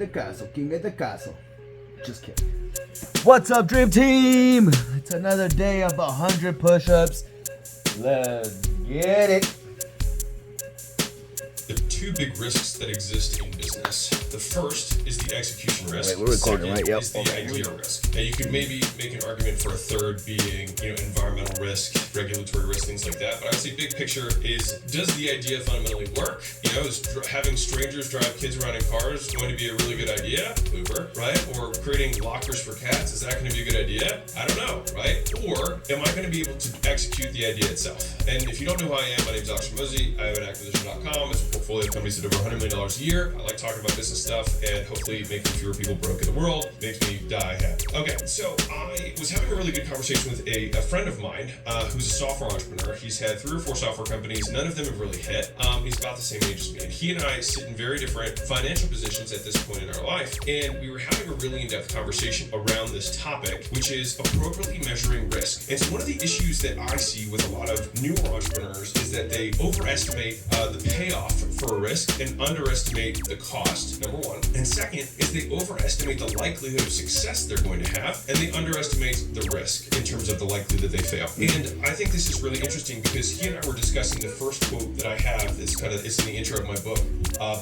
este caso? ¿Quién este caso? Just kidding. What's up, Dream Team? It's another day of 100 push-ups. Let's get it. There are two big risks that exist in business. The first is the execution risk. Wait, we're recording, right? Yep. Is the idea risk. Now you could maybe make an argument for a third being, environmental risk, regulatory risk, things like that. But I would say big picture is, does the idea fundamentally work? Is having strangers drive kids around in cars going to be a really good idea? Uber, right? Or creating lockers for cats, is that going to be a good idea? I don't know, right? Or am I going to be able to execute the idea itself? And if you don't know who I am, my name is Alex Mosey. I have an acquisition.com. It's a portfolio of companies that are over $100 million a year. I like talking about business stuff and hopefully making fewer people broke in the world makes me die happy. Okay, so I was having a really good conversation with a friend of mine who's a software entrepreneur. He's had 3 or 4 software companies. None of them have really hit. He's about the same age as me. And he and I sit in very different financial positions at this point in our life. And we were having a really in-depth conversation around this topic, which is appropriately measuring risk. And so one of the issues that I see with a lot of newer entrepreneurs is that they overestimate the payoff for a risk and underestimate the cost, number one. And second is they overestimate the likelihood of success they're going to have, and they underestimate the risk in terms of the likelihood that they fail. And I think this is really interesting because he and I were discussing the first quote that I have. It's in the intro of my book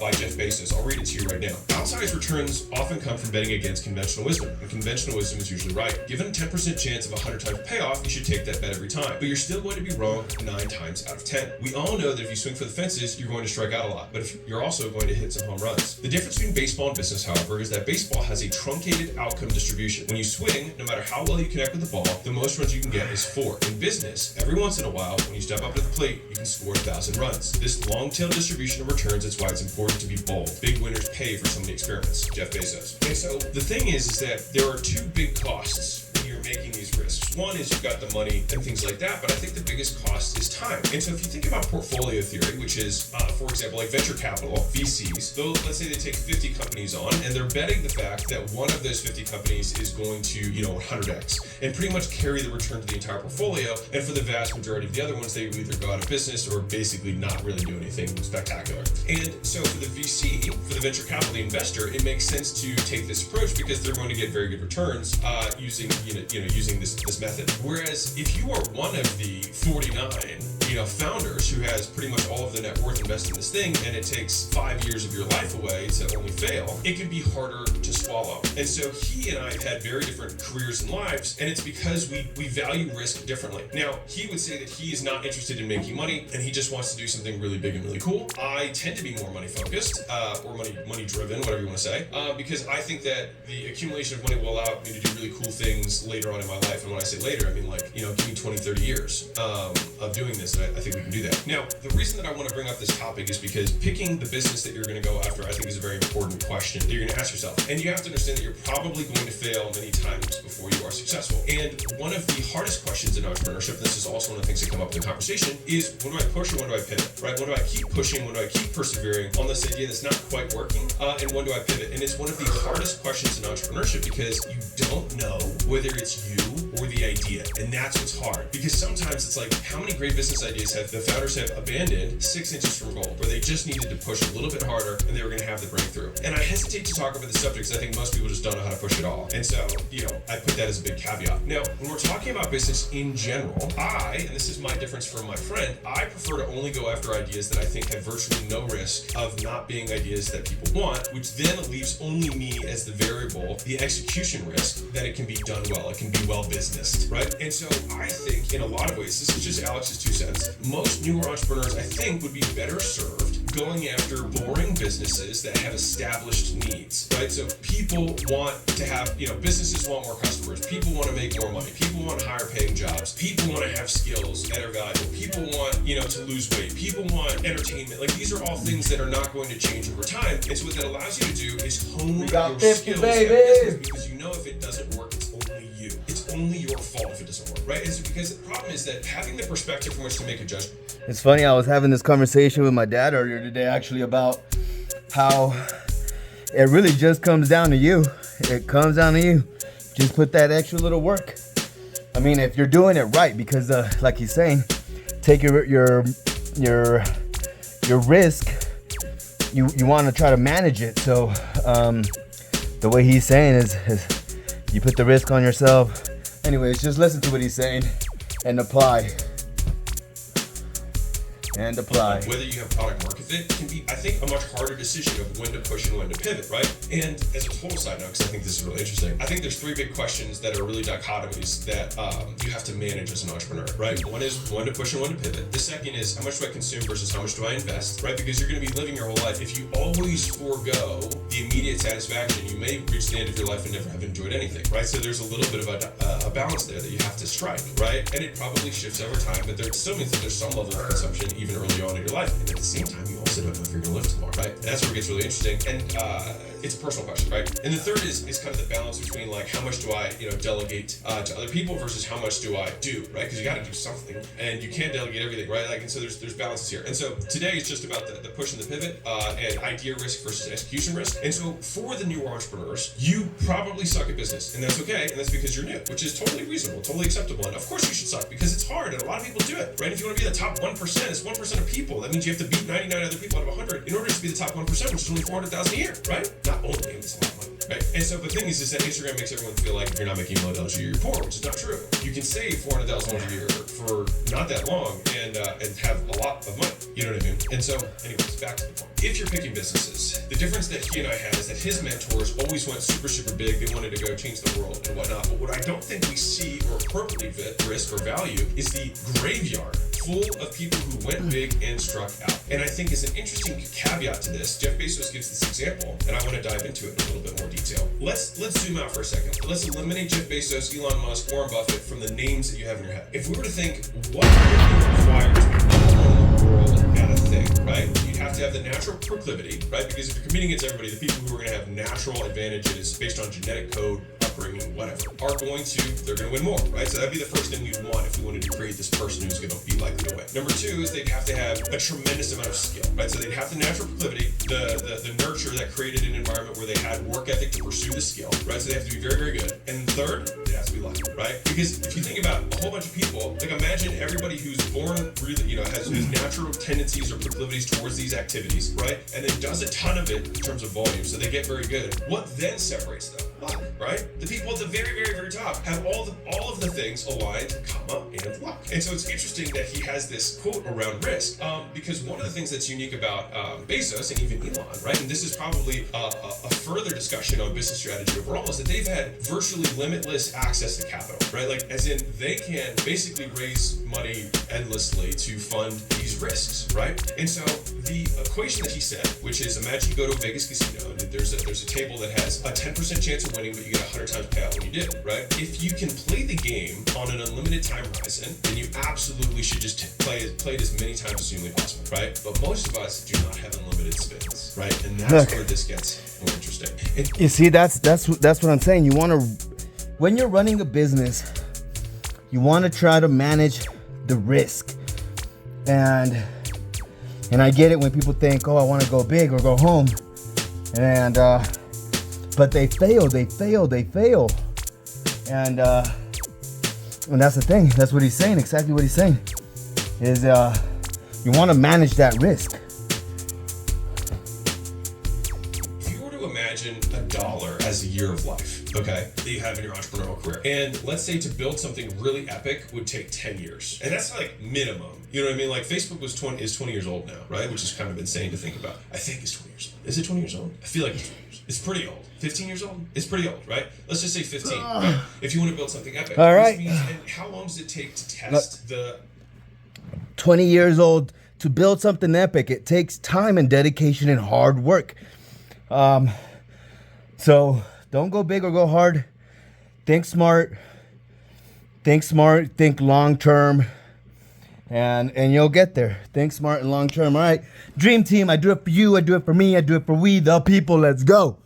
by Jeff Bezos. I'll read it to you right now. Outsized returns often come from betting against conventional wisdom, and conventional wisdom is usually right. Given a 10% chance of 100 times payoff, you should take that bet every time. But you're still going to be wrong 9 times out of 10. We all know that if you swing for the fences, you're going to strike out a lot, but if you're also going to hit some home runs. The difference between baseball and business, however, is that baseball has a truncated outcome distribution. When you swing, no matter how well you connect with the ball, the most runs you can get is 4. In business, every once in a while, when you step up to the plate, you can score 1,000 runs. This long-tail distribution of returns is why it's important to be bold. Big winners pay for some of the experiments. Jeff Bezos. And so the thing is that there are 2 big costs when you're making these risks. One is you've got the money and things like that, but I think the biggest cost is time. And so if you think about portfolio theory, which is, for example, like venture capital, VCs, though, let's say they take 50 companies on and they're betting the fact that one of those 50 companies is going to, 100x and pretty much carry the return to the entire portfolio. And for the vast majority of the other ones, they will either go out of business or basically not really do anything spectacular. And so for the VC, for the venture capital, the investor, it makes sense to take this approach because they're going to get very good returns using this method. Whereas if you are one of the 49 founders who has pretty much all of the net worth invested in this thing and it takes 5 years of your life away to only fail, it can be harder to swallow. And so he and I have had very different careers and lives, and it's because we value risk differently. Now, he would say that he is not interested in making money and he just wants to do something really big and really cool. I tend to be more money focused or money driven, whatever you want to say, because I think that the accumulation of money will allow me to do really cool things later on in my life. And when I say later, I mean give me 20, 30 years of doing this, and I think we can do that. Now, the reason that I want to bring up this topic is because picking the business that you're going to go after, I think, is a very important question that you're going to ask yourself. And you have to understand that you're probably going to fail many times before you are successful. And one of the hardest questions in entrepreneurship, this is also one of the things that come up in the conversation, is when do I push or when do I pivot, right? When do I keep pushing? When do I keep persevering on this idea that's not quite working? And when do I pivot? And it's one of the hardest questions in entrepreneurship because you don't know whether it's you or the idea. And that's what's hard. Because sometimes it's like, how many great business ideas have the founders have abandoned 6 inches from goal, where they just needed to push a little bit harder and they were going to have the breakthrough. And I hesitate to talk about the subject because I think most people just don't know how to push it all. And so, I put that as a big caveat. Now, when we're talking about business in general, and this is my difference from my friend, I prefer to only go after ideas that I think have virtually no risk of not being ideas that people want, which then leaves only me as the variable, the execution risk, that it can be done well, it can be well businessed, right? And so I think in a lot of ways, this is just Alex's 2 cents, most newer entrepreneurs, I think, would be better served going after boring businesses that have established needs, right? So people want to have, businesses want more customers. People want to make more money. People want higher paying jobs. People want to have skills that are valuable. People want, to lose weight. People want entertainment. Like, these are all things that are not going to change over time. And so what that allows you to do is hone your skills baby. Because if it doesn't work, it's only you. It's only your fault if it doesn't work, right? It's because the problem is that having the perspective from which to make a judgment. It's funny, I was having this conversation with my dad earlier today actually about how it really just comes down to you. It comes down to you. Just put that extra little work. I mean, if you're doing it right, because like he's saying, take your risk. You want to try to manage it. So the way he's saying is you put the risk on yourself. Anyways, just listen to what he's saying and apply. And apply. Whether you have product market fit can be, I think, a much harder decision of when to push and when to pivot, right? And as a total side note, because I think this is really interesting, I think there's three big questions that are really dichotomies that you have to manage as an entrepreneur, right? One is when to push and when to pivot. The second is how much do I consume versus how much do I invest, right? Because you're going to be living your whole life. If you always forego the immediate satisfaction, you may reach the end of your life and never have enjoyed anything, right? So there's a little bit of a balance there that you have to strike, right? And it probably shifts over time, but there still means that there's some level of consumption even early on in your life. And at the same time, you also don't know if you're going to live tomorrow, right? And that's where it gets really interesting. And it's a personal question, right? And the third is kind of the balance between like how much do I, delegate to other people versus how much do I do, right? Because you got to do something, and you can't delegate everything, right? Like, and so there's balances here. And so today is just about the push and the pivot, and idea risk versus execution risk. And so for the newer entrepreneurs, you probably suck at business, and that's okay, and that's because you're new, which is totally reasonable, totally acceptable. And of course you should suck because it's hard, and a lot of people do it, right? If you want to be the top 1%, it's 1% of people. That means you have to beat 99 other people out of 100 in order to be the top 1%, which is only 400,000 a year, right? Not only, it's a lot of money, right? And so the thing is that Instagram makes everyone feel like if you're not making $1 million a year, you're poor, which is not true. You can save $400,000 a year for not that long and have a lot of money. You know what I mean? And so, anyways, back to the point. If you're picking businesses, the difference that he and I had is that his mentors always went super, super big. They wanted to go change the world and whatnot. But what I don't think we see or appropriately risk or value is the graveyard full of people who went big and struck out. And I think is an interesting caveat to this. Jeff Bezos gives this example, and I want to dive into it in a little bit more detail. Let's zoom out for a second. Let's eliminate Jeff Bezos, Elon Musk, Warren Buffett from the names that you have in your head. If we were to think, what would be required to be number one in the world at a thing, right? You'd have to have the natural proclivity, right? Because if you're competing against everybody, the people who are going to have natural advantages based on genetic code, upbringing, whatever, they're going to win more, right? So that'd be the first thing we'd want if we wanted to create this person who's going to be likely to win. Number two is they'd have to have a tremendous amount of skill, right? So they'd have the natural proclivity, the nurture that created an environment where they had work ethic to pursue the skill, right? So they have to be very, very good. And third, they have to be lucky, right? Because if you think about a whole bunch of people, like imagine everybody who's born really, has natural tendencies or proclivities towards these activities, right? And then does a ton of it in terms of volume, so they get very good. What then separates them? Luck, right? The people at the very, very, very top have all of the things aligned, comma, and luck. And so it's interesting that he has this quote around risk, because one of the things that's unique about Bezos and even Elon, right? And this is probably a further discussion on business strategy overall, is that they've had virtually limitless access to capital, right? Like, as in, they can basically raise money endlessly to fund these risks, right? And so the equation that he said, which is, imagine you go to a Vegas casino and there's a table that has a 10% chance of winning, but you get 100 times payout when you did, right? If you can play the game on an unlimited time horizon, then you absolutely should just play it as many times as humanly possible, right? But most of us do not have unlimited spins, right? And that's where this gets more interesting. You see, that's what I'm saying. You want to, when you're running a business, you want to try to manage the risk. And I get it when people think, oh, I want to go big or go home. And but they fail. And that's the thing. That's what he's saying. Exactly what he's saying is you want to manage that risk. If you were to imagine $1 as a year of life, okay, that you have in your entrepreneurial career, and let's say to build something really epic would take 10 years, and that's like minimum. You know what I mean? Like, Facebook is 20 years old now, right? Which is kind of insane to think about. I think it's 20 years old. Is it 20 years old? I feel like it's 20 years. It's pretty old. 15 years old? It's pretty old, right? Let's just say 15. Right? If you want to build something epic. All right. Means, and how long does it take to test the 20 years old to build something epic? It takes time and dedication and hard work. So don't go big or go hard. Think smart. Think long term. And you'll get there. Think smart and long term. All right. Dream team, I do it for you. I do it for me. I do it for we, the people. Let's go.